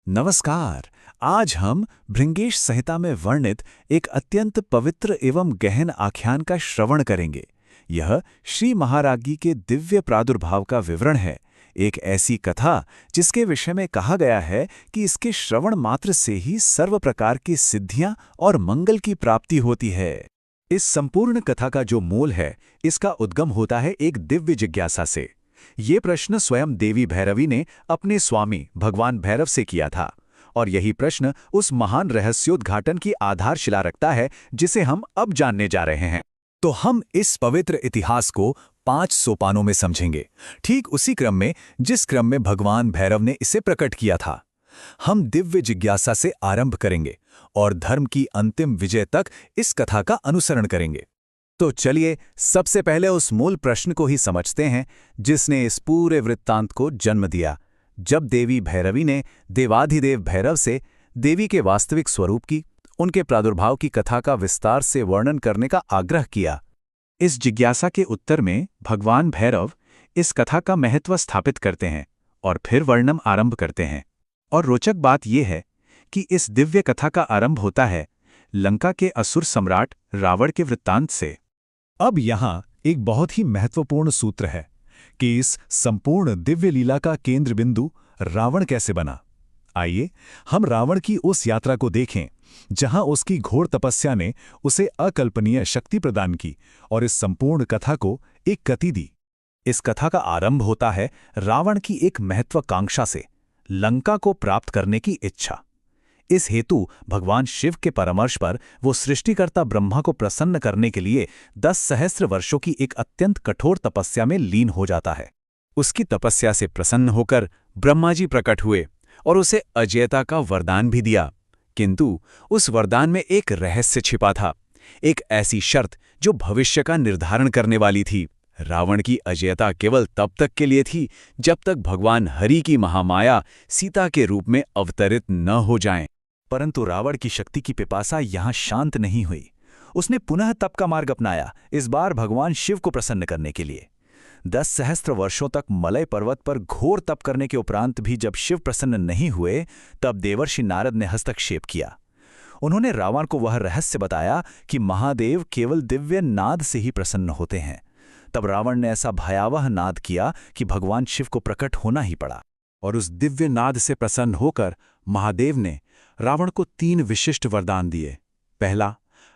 नमस्कार। आज हम भृंगेश संहिता में वर्णित एक अत्यंत पवित्र एवं गहन आख्यान का श्रवण करेंगे। यह श्री महाराज्ञी के दिव्य प्रादुर्भाव का विवरण है, एक ऐसी कथा जिसके विषय में कहा गया है कि इसके श्रवण मात्र से ही सर्व प्रकार की सिद्धियां और मंगल की प्राप्ति होती है। इस संपूर्ण कथा का जो मूल है, इसका उद्गम होता है एक दिव्य जिज्ञासा से। ये प्रश्न स्वयं देवी भैरवी ने अपने स्वामी भगवान भैरव से किया था, और यही प्रश्न उस महान रहस्योद्घाटन की आधारशिला रखता है जिसे हम अब जानने जा रहे हैं। तो हम इस पवित्र इतिहास को 5 सोपानों में समझेंगे, ठीक उसी क्रम में जिस क्रम में भगवान भैरव ने इसे प्रकट किया था। हम दिव्य जिज्ञासा से आरंभ करेंगे और धर्म की अंतिम विजय तक इस कथा का अनुसरण करेंगे। तो चलिए सबसे पहले उस मूल प्रश्न को ही समझते हैं जिसने इस पूरे वृत्तांत को जन्म दिया, जब देवी भैरवी ने देवाधिदेव भैरव से देवी के वास्तविक स्वरूप की, उनके प्रादुर्भाव की कथा का विस्तार से वर्णन करने का आग्रह किया। इस जिज्ञासा के उत्तर में भगवान भैरव इस कथा का महत्व स्थापित करते हैं और फिर वर्णन आरंभ करते हैं। और रोचक बात यह है कि इस दिव्य कथा का आरंभ होता है लंका के असुर सम्राट रावण के वृत्तांत से। अब यहाँ एक बहुत ही महत्वपूर्ण सूत्र है कि इस संपूर्ण दिव्य लीला का केंद्र बिंदु रावण कैसे बना। आइए हम रावण की उस यात्रा को देखें जहां उसकी घोर तपस्या ने उसे अकल्पनीय शक्ति प्रदान की और इस संपूर्ण कथा को एक गति दी। इस कथा का आरंभ होता है रावण की एक महत्वाकांक्षा से, लंका को प्राप्त करने की इच्छा। इस हेतु भगवान शिव के परामर्श पर वो सृष्टिकर्ता ब्रह्मा को प्रसन्न करने के लिए 10 सहस्त्र वर्षों की एक अत्यंत कठोर तपस्या में लीन हो जाता है। उसकी तपस्या से प्रसन्न होकर ब्रह्मा जी प्रकट हुए और उसे अजेयता का वरदान भी दिया। किंतु उस वरदान में एक रहस्य छिपा था, एक ऐसी शर्त जो भविष्य का निर्धारण करने वाली थी। रावण की अजेयता केवल तब तक के लिए थी जब तक भगवान हरि की महामाया सीता के रूप में अवतरित न हो जाएं। परंतु रावण की शक्ति की पिपासा यहां शांत नहीं हुई। उसने पुनः तप का मार्ग अपनाया, इस बार भगवान शिव को प्रसन्न करने के लिए। 10 सहस्त्र वर्षों तक मलय पर्वत पर घोर तप करने के उपरांत भी जब शिव प्रसन्न नहीं हुए, तब देवर्षि नारद ने हस्तक्षेप किया। उन्होंने रावण को वह रहस्य बताया कि महादेव केवल दिव्य नाद से ही प्रसन्न होते हैं। तब रावण ने ऐसा भयावह नाद किया कि भगवान शिव को प्रकट होना ही पड़ा। और उस दिव्य नाद से प्रसन्न होकर महादेव ने रावण को 3 विशिष्ट वरदान दिए। पहला,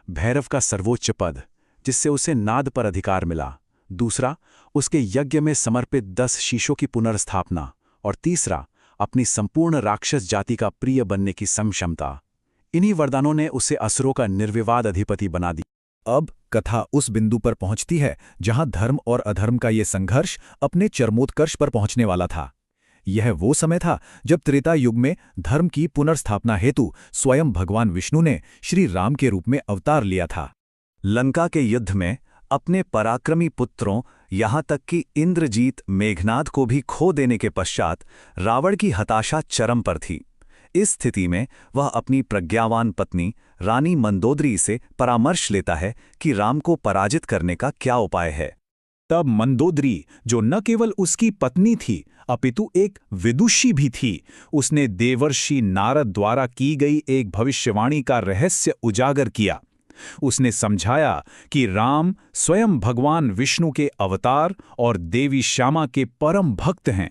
भैरव का सर्वोच्च पद, जिससे उसे नाद पर अधिकार मिला। दूसरा, उसके यज्ञ में समर्पित 10 शीशों की पुनर्स्थापना। और तीसरा, अपनी संपूर्ण राक्षस जाति का प्रिय बनने की क्षमता। इन्हीं वरदानों ने उसे असुरों का निर्विवाद अधिपति बना दिया। अब कथा उस बिंदु पर पहुंचती है जहां धर्म और अधर्म का ये संघर्ष अपने चरमोत्कर्ष पर पहुंचने वाला था। यह वो समय था जब त्रेता युग में धर्म की पुनर्स्थापना हेतु स्वयं भगवान विष्णु ने श्री राम के रूप में अवतार लिया था। लंका के युद्ध में अपने पराक्रमी पुत्रों, यहाँ तक कि इंद्रजीत मेघनाद को भी खो देने के पश्चात रावण की हताशा चरम पर थी। इस स्थिति में वह अपनी प्रज्ञावान पत्नी रानी मंदोदरी से परामर्श लेता है कि राम को पराजित करने का क्या उपाय है। तब मंदोदरी, जो न केवल उसकी पत्नी थी अपितु एक विदुषी भी थी, उसने देवर्षि नारद द्वारा की गई एक भविष्यवाणी का रहस्य उजागर किया। उसने समझाया कि राम स्वयं भगवान विष्णु के अवतार और देवी श्यामा के परम भक्त हैं।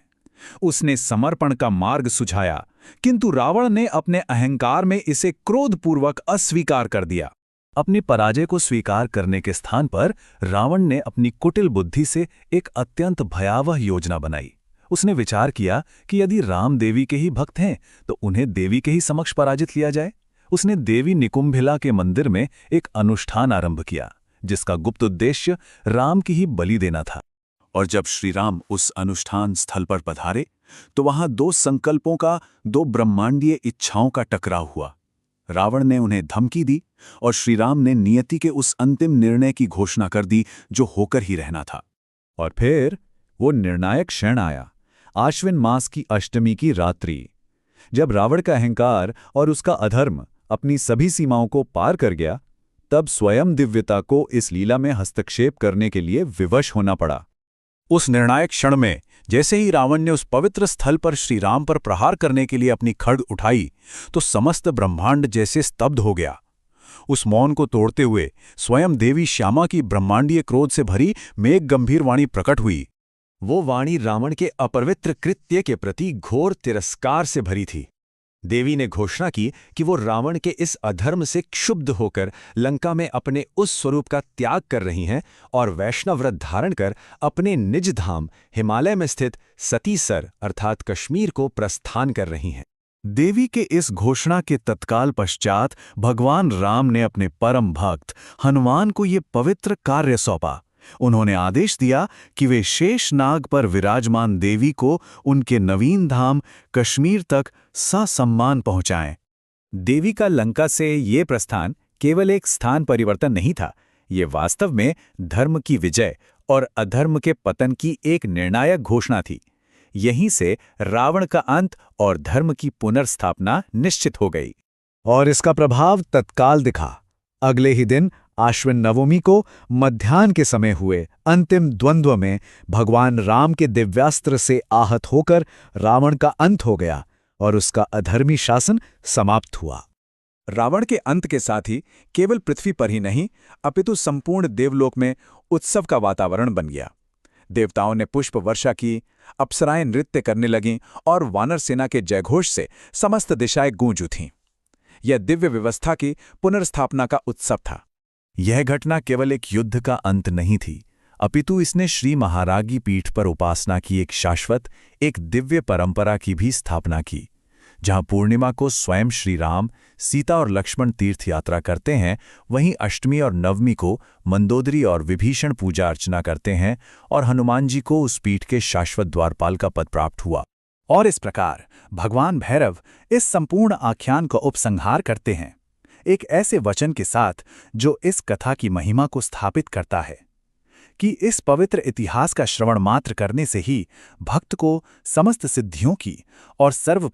उसने समर्पण का मार्ग सुझाया, किंतु रावण ने अपने अहंकार में इसे क्रोधपूर्वक अस्वीकार कर दिया। अपनी पराजय को स्वीकार करने के स्थान पर रावण ने अपनी कुटिल बुद्धि से एक अत्यंत भयावह योजना बनाई। उसने विचार किया कि यदि राम देवी के ही भक्त हैं तो उन्हें देवी के ही समक्ष पराजित लिया जाए। उसने देवी निकुंभिला के मंदिर में एक अनुष्ठान आरंभ किया, जिसका गुप्त उद्देश्य राम की ही बलि देना था। और जब श्री राम उस अनुष्ठान स्थल पर पधारे तो वहां 2 संकल्पों का, 2 ब्रह्मांडीय इच्छाओं का टकराव हुआ। रावण ने उन्हें धमकी दी और श्री राम ने नियति के उस अंतिम निर्णय की घोषणा कर दी जो होकर ही रहना था। और फिर वो निर्णायक क्षण आया, आश्विन मास की अष्टमी की रात्रि, जब रावण का अहंकार और उसका अधर्म अपनी सभी सीमाओं को पार कर गया। तब स्वयं दिव्यता को इस लीला में हस्तक्षेप करने के लिए विवश होना पड़ा। उस निर्णायक क्षण में जैसे ही रावण ने उस पवित्र स्थल पर श्री राम पर प्रहार करने के लिए अपनी खड्ग उठाई, तो समस्त ब्रह्मांड जैसे स्तब्ध हो गया। उस मौन को तोड़ते हुए स्वयं देवी श्यामा की ब्रह्मांडीय क्रोध से भरी मेघ गंभीर वाणी प्रकट हुई। वो वाणी रावण के अपवित्र कृत्य के प्रति घोर तिरस्कार से भरी थी। देवी ने घोषणा की कि वो रावण के इस अधर्म से क्षुब्ध होकर लंका में अपने उस स्वरूप का त्याग कर रही हैं और वैष्णव व्रत धारण कर अपने निज धाम हिमालय में स्थित सतीसर अर्थात कश्मीर को प्रस्थान कर रही हैं। देवी के इस घोषणा के तत्काल पश्चात भगवान राम ने अपने परम भक्त हनुमान को ये पवित्र कार्य सौंपा। उन्होंने आदेश दिया कि वे शेष नाग पर विराजमान देवी को उनके नवीन धाम कश्मीर तक ससम्मान पहुंचाएं। देवी का लंका से ये प्रस्थान केवल एक स्थान परिवर्तन नहीं था, ये वास्तव में धर्म की विजय और अधर्म के पतन की एक निर्णायक घोषणा थी। यहीं से रावण का अंत और धर्म की पुनर्स्थापना निश्चित हो गई। और इसका प्रभाव तत्काल दिखा। अगले ही दिन आश्विन नवमी को मध्याह्न के समय हुए अंतिम द्वंद्व में भगवान राम के दिव्यास्त्र से आहत होकर रावण का अंत हो गया और उसका अधर्मी शासन समाप्त हुआ। रावण के अंत के साथ ही केवल पृथ्वी पर ही नहीं, अपितु संपूर्ण देवलोक में उत्सव का वातावरण बन गया। देवताओं ने पुष्प वर्षा की, अप्सराएं नृत्य करने लगीं और वानर सेना के जयघोष से समस्त दिशाएं गूंज उठीं। यह दिव्य व्यवस्था की पुनर्स्थापना का उत्सव था। यह घटना केवल एक युद्ध का अंत नहीं थी, अपितु इसने श्री महारागी पीठ पर उपासना की एक शाश्वत, एक दिव्य परंपरा की भी स्थापना की। जहां पूर्णिमा को स्वयं श्री राम, सीता और लक्ष्मण तीर्थ यात्रा करते हैं, वहीं अष्टमी और नवमी को मंदोदरी और विभीषण पूजा अर्चना करते हैं और हनुमान जी को उस पीठ के शाश्वत द्वारपाल का पद प्राप्त हुआ। और इस प्रकार भगवान भैरव इस संपूर्ण आख्यान का उपसंहार करते हैं, एक ऐसे वचन के साथ जो इस कथा की महिमा को स्थापित करता है कि इस पवित्र इतिहास का श्रवण मात्र करने से ही भक्त को समस्त सिद्धियों की और सर्व